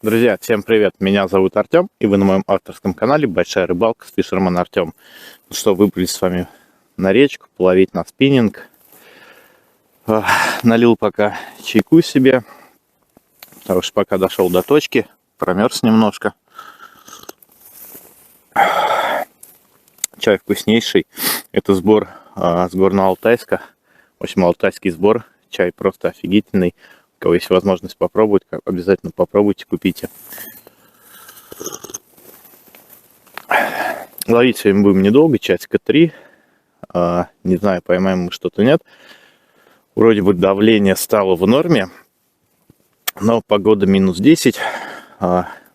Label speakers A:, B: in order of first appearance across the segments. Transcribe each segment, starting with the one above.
A: Друзья, всем привет! Меня зовут Артем, и вы на моем авторском канале Большая рыбалка с Fisherman Артем. Ну что, выбрались с вами на речку, половить на спиннинг. Налил пока чайку себе, потому что пока дошел до точки, промерз немножко. Чай вкуснейший. Это сбор с Горно-Алтайска. В общем, алтайский сбор. Чай просто офигительный. У кого есть возможность попробовать, обязательно попробуйте, купите. Ловить сегодня будем недолго, часика 3. Не знаю, поймаем мы что-то, нет. Вроде бы давление стало в норме, но погода минус 10.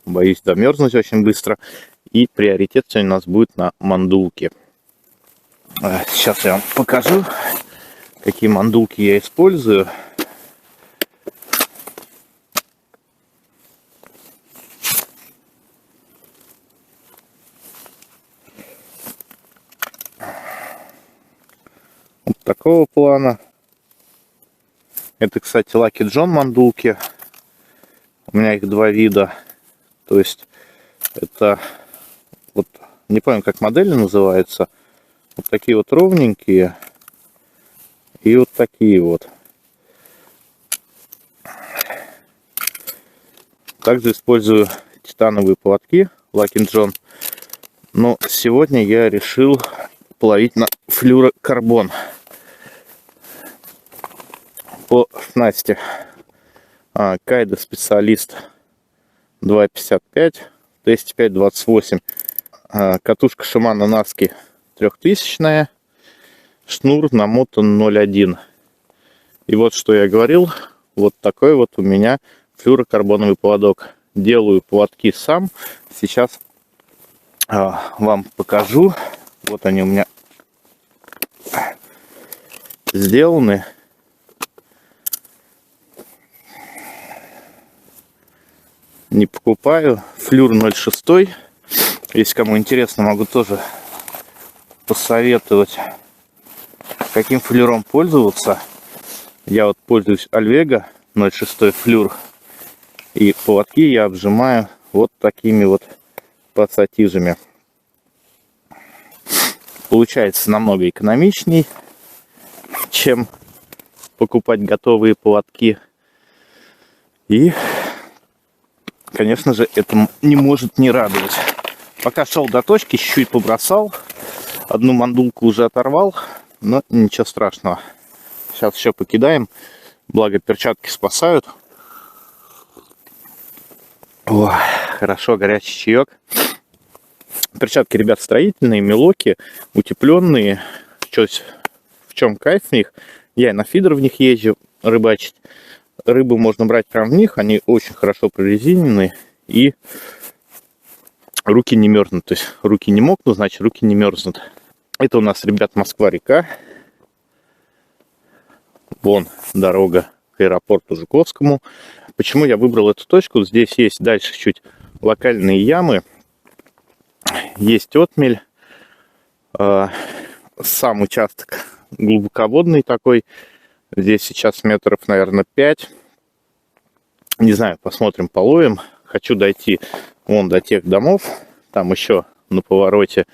A: Боюсь замерзнуть очень быстро. И приоритет сегодня у нас будет на мандулке. Сейчас я вам покажу, какие мандулки я использую. Вот такого плана. Это, кстати, Lucky John мандулки. У меня их два вида. То есть это вот, не помню, как модели называются. Вот такие вот ровненькие. И вот такие вот. Также использую титановые поводки Lucky John. Но сегодня я решил половить на флюрокарбон. По снасти Кайда специалист 2.55, тесте 5.28. Катушка Shimano Naski 3000, шнур намотан 0.1. И вот что я говорил, вот такой вот у меня флюрокарбоновый поводок. Делаю поводки сам. Сейчас вам покажу. Вот они у меня сделаны. Не покупаю. Флюр 0.6. Если кому интересно, могу тоже посоветовать, каким флюром пользоваться. Я вот пользуюсь Alvega 0.6 флюр. И поводки я обжимаю вот такими вот пассатижами. Получается намного экономичней, чем покупать готовые поводки. И, конечно же, это не может не радовать. Пока шел до точки, чуть-чуть побросал. Одну мандулку уже оторвал, но ничего страшного. Сейчас еще покидаем. Благо перчатки спасают. О, хорошо, горячий чаек. Перчатки, ребят, строительные, мелоки, утепленные. В чем кайф в них? Я на фидер в них езжу рыбачить. Рыбу можно брать прямо в них. Они очень хорошо прорезинены. И руки не мерзнут. То есть руки не мокнут, значит руки не мерзнут. Это у нас, ребят, Москва-река. Вон дорога к аэропорту Жуковскому. Почему я выбрал эту точку? Здесь есть дальше чуть локальные ямы. Есть отмель. Сам участок глубоководный такой. Здесь сейчас метров, наверное, 5. Не знаю, посмотрим, половим. Хочу дойти вон до тех домов. Там еще на повороте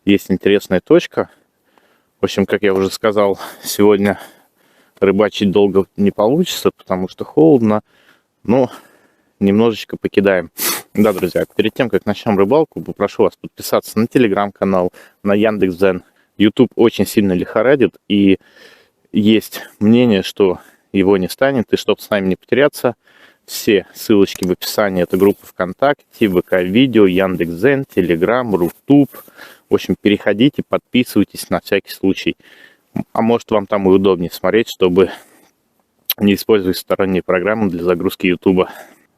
A: есть интересная точка. В общем, как я уже сказал, сегодня рыбачить долго не получится, потому что холодно. Но немножечко покидаем. Да, друзья, перед тем, как начнем рыбалку, попрошу вас подписаться на телеграм-канал, на Яндекс.Дзен. YouTube очень сильно лихорадит, и есть мнение, что его не станет. И чтобы с нами не потеряться, все ссылочки в описании. Это группа ВКонтакте, ВК-видео, Яндекс.Дзен, Телеграм, Рутуб. В общем, переходите, подписывайтесь на всякий случай. А может, вам там и удобнее смотреть, чтобы не использовать сторонние программы для загрузки YouTube.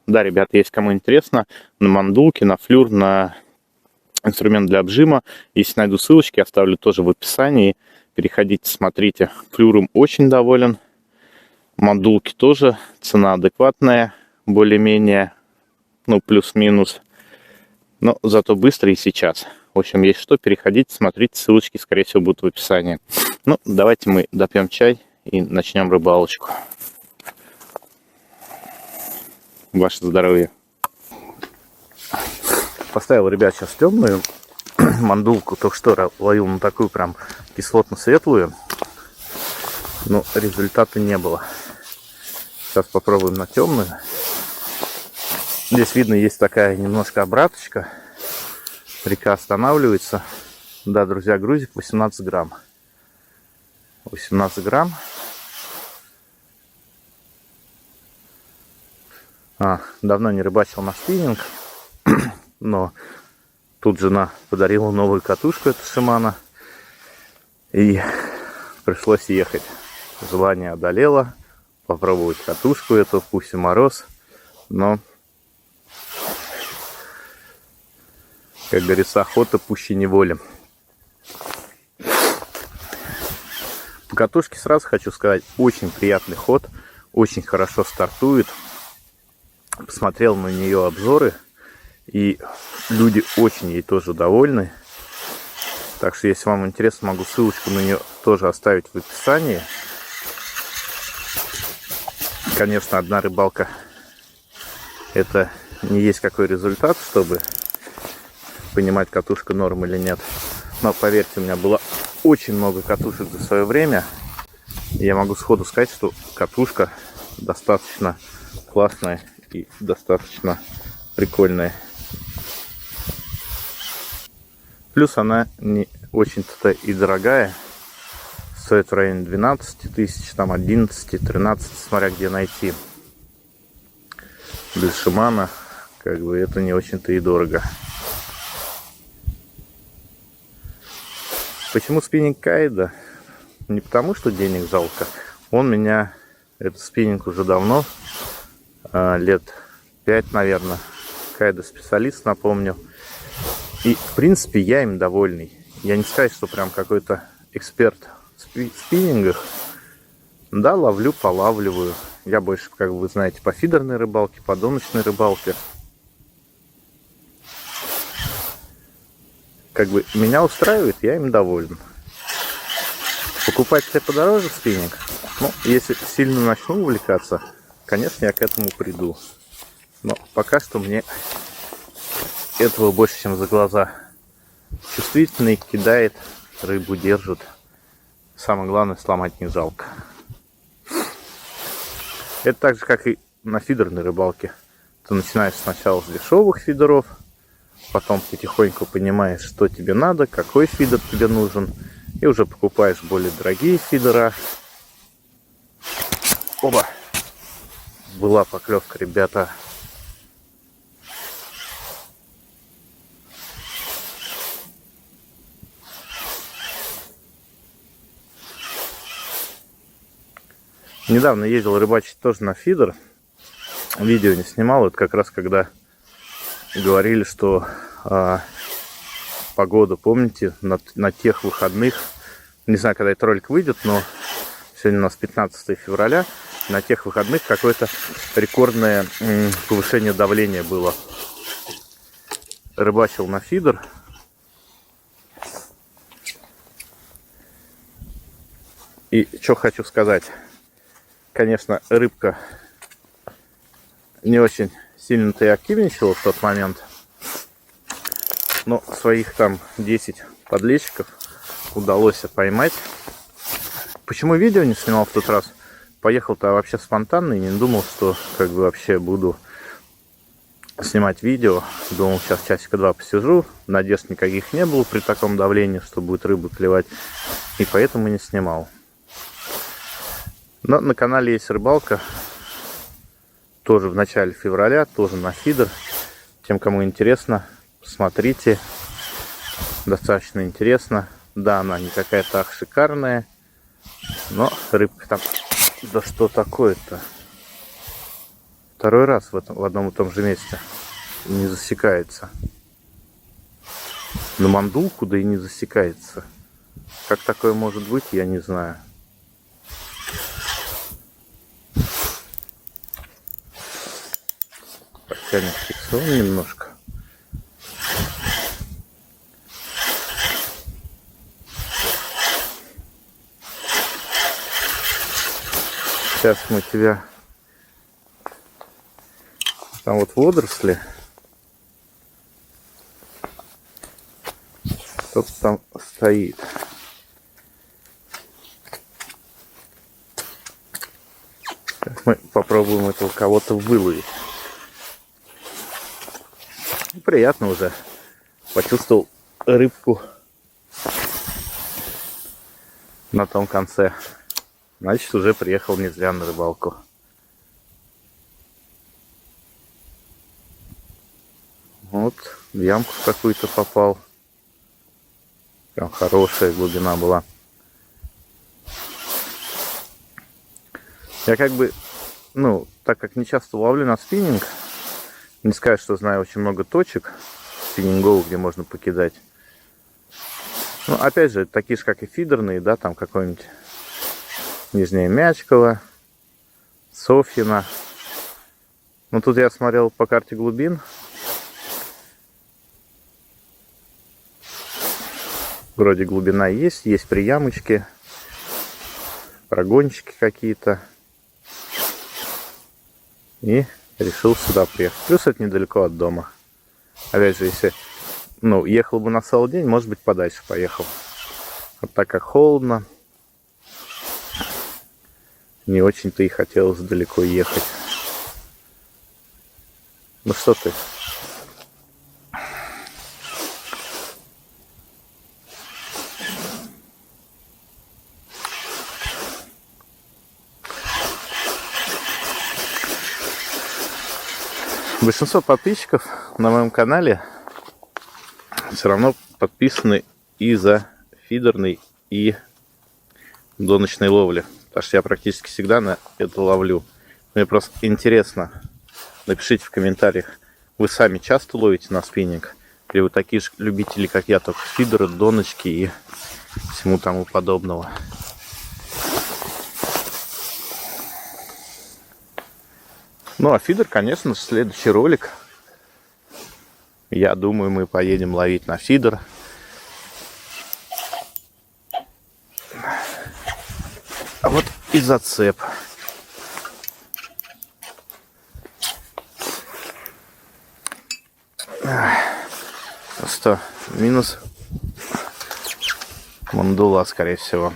A: Да, ребята, если кому интересно, на мандулке, на флюр, на инструмент для обжима, если найду ссылочки, оставлю тоже в описании. Переходите, смотрите. Флюром очень доволен. Мандулки тоже. Цена адекватная, более-менее, ну, плюс-минус. Но зато быстро и сейчас. В общем, есть что, переходите, смотрите. Ссылочки, скорее всего, будут в описании. Ну, давайте мы допьем чай и начнем рыбалочку. Ваше здоровье. Поставил, ребят, сейчас темную мандулку. Только что ловил на такую прям кислотно-светлую. Но результата не было. Сейчас попробуем на темную. Здесь видно, есть такая немножко обраточка. Река останавливается. Да, друзья, грузик 18 грамм. 18 грамм. Давно не рыбачил на спиннинг. Но тут жена подарила новую катушку, это Shimano. И пришлось ехать. Желание одолело. Попробовать катушку эту, пусть и мороз. Но, как говорится, охота пуще неволя. По катушке сразу хочу сказать, очень приятный ход. Очень хорошо стартует. Посмотрел на нее обзоры. И люди очень ей тоже довольны. Так что, если вам интересно, могу ссылочку на нее тоже оставить в описании. Конечно, одна рыбалка это не есть какой результат, чтобы понимать, катушка норм или нет. Но поверьте, у меня было очень много катушек за свое время. И я могу сходу сказать, что катушка достаточно классная и достаточно прикольная. Плюс она не очень-то и дорогая. Стоит в районе 12 тысяч, там 11, 13, смотря где найти. Для Shimano, как бы, это не очень-то и дорого. Почему спиннинг Кайда? Не потому, что денег жалко. Он меня, этот спиннинг уже давно, лет 5, наверное. Кайда специалист, напомню. И, в принципе, я им довольный. Я не сказать, что прям какой-то эксперт в спиннингах. Да, ловлю, полавливаю. Я больше, как вы знаете, по фидерной рыбалке, по доночной рыбалке. Как бы меня устраивает, я им доволен. Покупать себе подороже спиннинг? Ну, если сильно начну увлекаться, конечно, я к этому приду. Но пока что мне этого больше, чем за глаза. Чувствительный, кидает, рыбу держит. Самое главное, сломать не жалко. Это так же, как и на фидерной рыбалке. Ты начинаешь сначала с дешевых фидеров, потом потихоньку понимаешь, что тебе надо, какой фидер тебе нужен, и уже покупаешь более дорогие фидера. Оба! Была поклевка, ребята. Недавно ездил рыбачить тоже на фидер. Видео не снимал. Это как раз когда говорили, что погода, помните, на тех выходных, не знаю, когда этот ролик выйдет, но сегодня у нас 15 февраля, на тех выходных какое-то рекордное повышение давления было. Рыбачил на фидер. И что хочу сказать. Конечно, рыбка не очень сильно-то и активничала в тот момент. Но своих там 10 подлещиков удалось поймать. Почему видео не снимал в тот раз? Поехал-то вообще спонтанно и не думал, что как бы вообще буду снимать видео. Думал, сейчас часика 2 посижу. Надежд никаких не было при таком давлении, что будет рыба клевать. И поэтому не снимал. Но на канале есть рыбалка. Тоже в начале февраля, тоже на фидер. Тем, кому интересно, смотрите. Достаточно интересно. Да, она не какая-то ах шикарная. Но рыбка там... Да что такое-то? Второй раз в одном и том же месте не засекается. На мандулку, да и не засекается. Как такое может быть, я не знаю. Подтянем фиксован немножко. Сейчас мы тебя... Там вот водоросли. Кто-то там стоит. Сейчас мы попробуем этого кого-то выловить. Приятно уже. Почувствовал рыбку на том конце. Значит, уже приехал не зря на рыбалку. Вот, в ямку какую-то попал. Прям хорошая глубина была. Я как бы, так как не часто ловлю на спиннинг, не сказать, что знаю очень много точек спиннинговых, где можно покидать. Опять же, такие же, как и фидерные, да, там какой-нибудь Нижняя Мячково, Софьино. Тут я смотрел по карте глубин. Вроде глубина есть приямочки, прогончики какие-то. И решил сюда приехать. Плюс это недалеко от дома. Опять же, если ехал бы на целый день, может быть, подальше поехал. Вот так как холодно, не очень-то и хотелось далеко ехать. Ну что ты? Большинство подписчиков на моем канале все равно подписаны и за фидерной, и доночной ловли. Потому что я практически всегда на это ловлю. Мне просто интересно. Напишите в комментариях, вы сами часто ловите на спиннинг? Или вы такие же любители, как я, только фидеры, доночки и всему тому подобного? А фидер, конечно, следующий ролик. Я думаю, мы поедем ловить на фидер. А вот и зацеп. Просто минус мандула, скорее всего.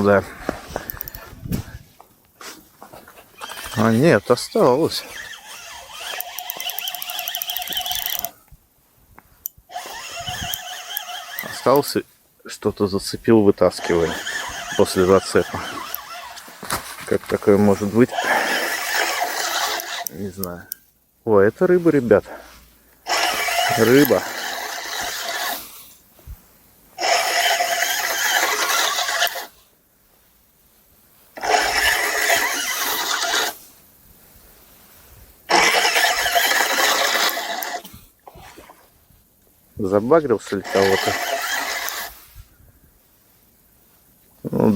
A: Да. Нет, осталось. Остался, что-то зацепил, вытаскиваю после зацепа. Как такое может быть? Не знаю. О, это рыба, ребят. Рыба. Забагрился ли кого-то?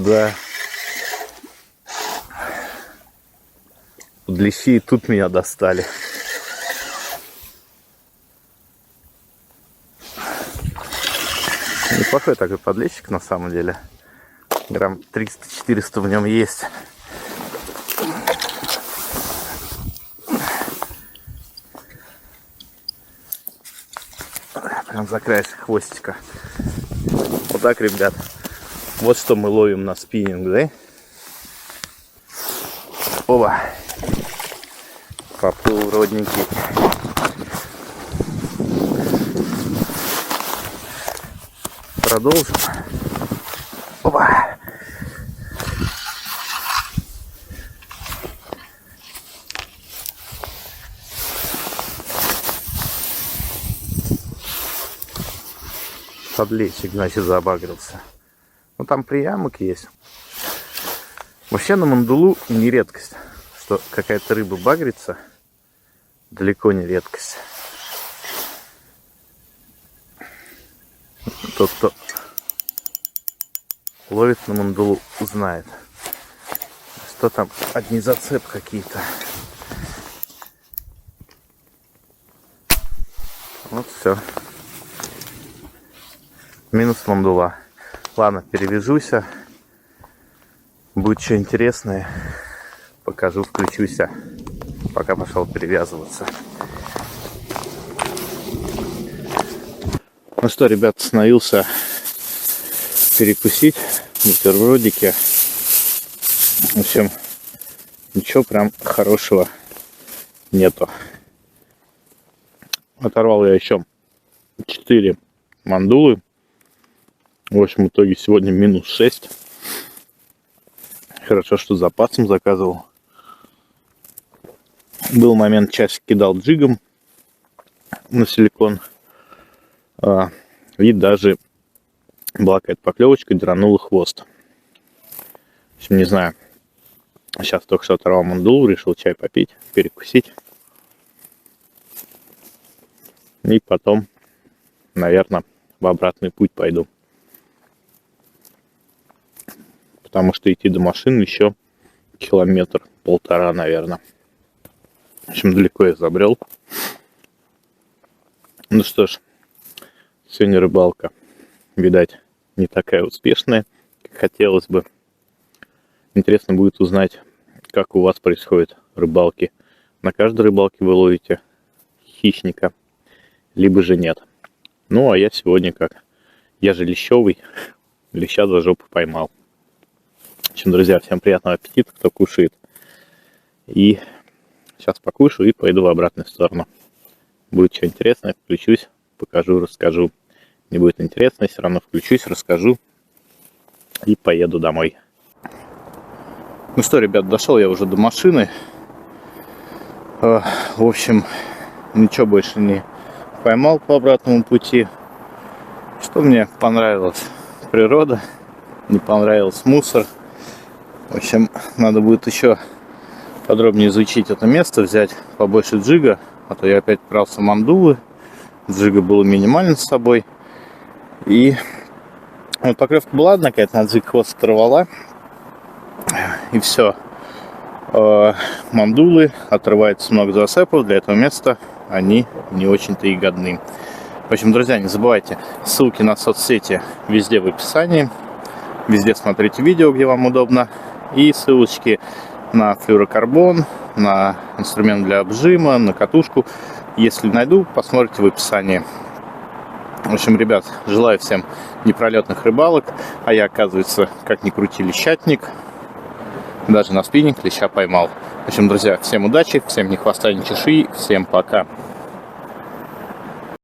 A: Да. Подлещи и тут меня достали. Неплохой такой подлещик на самом деле. Грамм 300-400 в нем есть. Прям за краешек хвостика. Вот так, ребят. Вот что мы ловим на спиннинг, да? Оба. Поплыл родненький. Продолжим. Оба. Подлещик, значит, забагрился. Там приямок есть. Вообще на мандулу не редкость, что какая-то рыба багрится. Далеко не редкость. Тот, кто ловит на мандулу, знает, что там одни зацеп какие-то. Вот все. Минус мандула. Ладно, перевяжусь. Будет что интересное, покажу, включусь. Пока пошел перевязываться. Ну что, ребят, остановился перекусить бутербродики. В общем, ничего прям хорошего нету. Оторвал я еще 4 мандулы. В общем, в итоге сегодня минус 6. Хорошо, что с запасом заказывал. Был момент, часик кидал джигом на силикон. И даже была какая-то поклевочка, дранула хвост. В общем, не знаю. Сейчас только что оторвал мандулу, решил чай попить, перекусить. И потом, наверное, в обратный путь пойду. Потому что идти до машины еще 1-1,5 километра, наверное. В общем, далеко я забрел. Ну что ж, сегодня рыбалка, видать, не такая успешная, как хотелось бы. Интересно будет узнать, как у вас происходят рыбалки. На каждой рыбалке вы ловите хищника, либо же нет. Ну, а я сегодня я же лещевый, леща за жопу поймал. В общем, друзья, всем приятного аппетита, кто кушает. И сейчас покушаю и пойду в обратную сторону. Будет что интересное, включусь, покажу, расскажу. Не будет интересно, все равно включусь, расскажу и поеду домой. Ну что, ребят, дошел я уже до машины. В общем, ничего больше не поймал по обратному пути. Что мне понравилось? Природа. Не понравился мусор. В общем, надо будет еще подробнее изучить это место, взять побольше джига, а то я опять брался мандулы. Джига было минимально с собой. И вот поклевка была одна какая-то, на джиг хвост оторвала. И все. Мандулы, отрывается много зацепов. Для этого места они не очень-то и годны. В общем, друзья, не забывайте, ссылки на соцсети везде в описании. Везде смотрите видео, где вам удобно. И ссылочки на флюорокарбон, на инструмент для обжима, на катушку. Если найду, посмотрите в описании. В общем, ребят, желаю всем непролетных рыбалок. А я, оказывается, как ни крути, лещатник. Даже на спиннинг леща поймал. В общем, друзья, всем удачи, всем ни хвоста, ни чешуи. Всем пока.